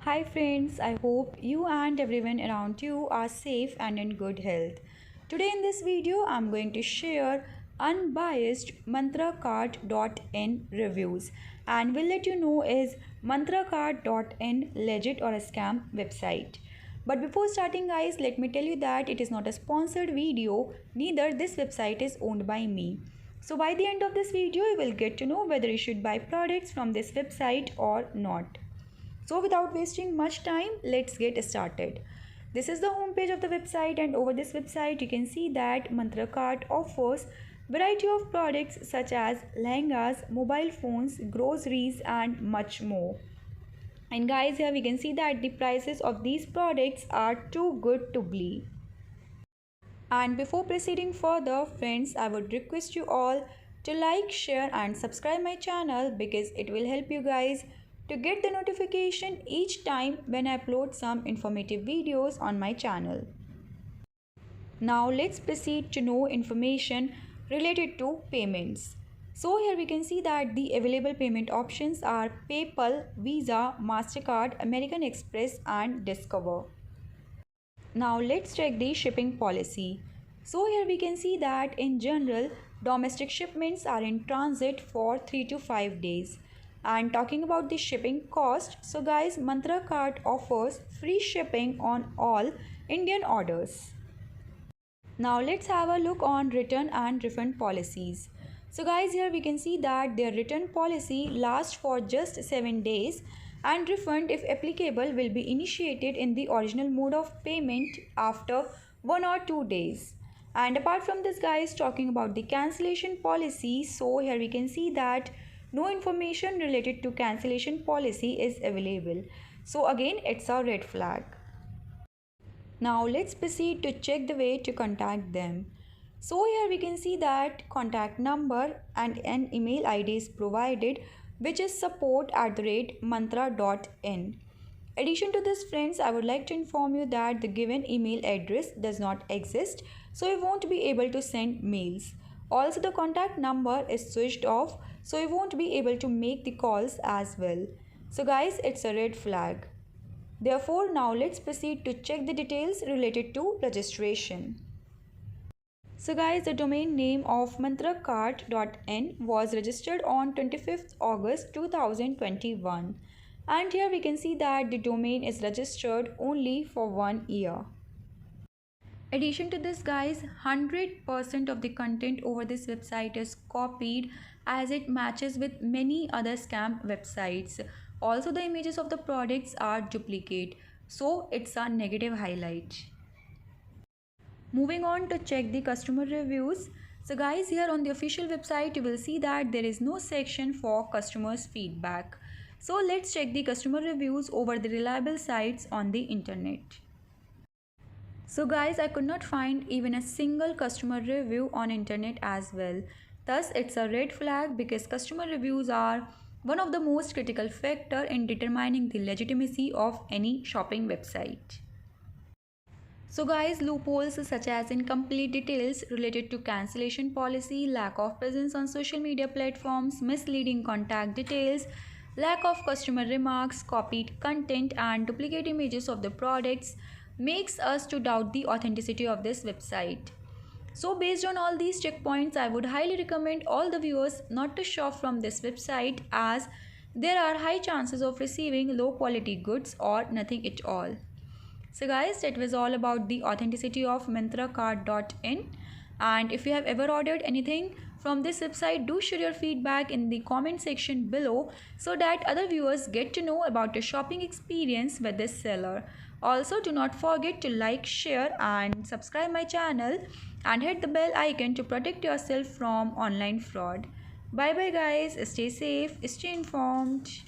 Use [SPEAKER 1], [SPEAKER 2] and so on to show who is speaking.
[SPEAKER 1] Hi friends, I hope you and everyone around you are safe and in good health. Today in this video, I'm going to share unbiased mantracart.in reviews and will let you know is mantracart.in legit or a scam website. But before starting guys, let me tell you that it is not a sponsored video, neither this website is owned by me. So by the end of this video, you will get to know whether you should buy products from this website or not. So without wasting much time, let's get started. This is the homepage of the website, and over this website you can see that Mantracart offers variety of products such as lehengas, mobile phones, groceries and much more. And guys, here we can see that the prices of these products are too good to believe. And before proceeding further, friends, I would request you all to like, share and subscribe my channel because it will help you guys to get the notification each time when I upload some informative videos on my channel. Now let's proceed to know information related to payments. So here we can see that the available payment options are PayPal, Visa, MasterCard, American Express and Discover. Now let's check the shipping policy. So here we can see that in general, domestic shipments are in transit for 3 to 5 days. And talking about the shipping cost, so guys, Mantracart offers free shipping on all Indian orders. Now let's have a look on return and refund policies. So guys, here we can see that their return policy lasts for just 7 days and refund if applicable will be initiated in the original mode of payment after 1 or 2 days. And apart from this guys, talking about the cancellation policy, so here we can see that no information related to cancellation policy is available. So again, it's a red flag. Now let's proceed to check the way to contact them. So here we can see that contact number and an email ID is provided, which is support@mantra.in. Addition to this friends, I would like to inform you that the given email address does not exist, so you won't be able to send mails. Also the contact number is switched off, so you won't be able to make the calls as well. So guys, it's a red flag. Therefore, now let's proceed to check the details related to registration. So guys, the domain name of mantracart.in was registered on 25th August 2021. And here we can see that the domain is registered only for 1 year. Addition to this guys, 100% of the content over this website is copied as it matches with many other scam websites. Also the images of the products are duplicate, so it's a negative highlight. Moving on to check the customer reviews. So guys, here on the official website you will see that there is no section for customers feedback. So let's check the customer reviews over the reliable sites on the internet. So guys, I could not find even a single customer review on internet as well. Thus it's a red flag because customer reviews are one of the most critical factor in determining the legitimacy of any shopping website. So guys, loopholes such as incomplete details related to cancellation policy, lack of presence on social media platforms, misleading contact details, lack of customer remarks, copied content and duplicate images of the products makes us to doubt the authenticity of this website. So based on all these checkpoints, I would highly recommend all the viewers not to shop from this website as there are high chances of receiving low quality goods or nothing at all. So guys, that was all about the authenticity of mantracart.in, and if you have ever ordered anything from this website, do share your feedback in the comment section below so that other viewers get to know about your shopping experience with this seller. Also, do not forget to like, share and subscribe my channel and hit the bell icon to protect yourself from online fraud. Bye bye guys, stay safe, stay informed.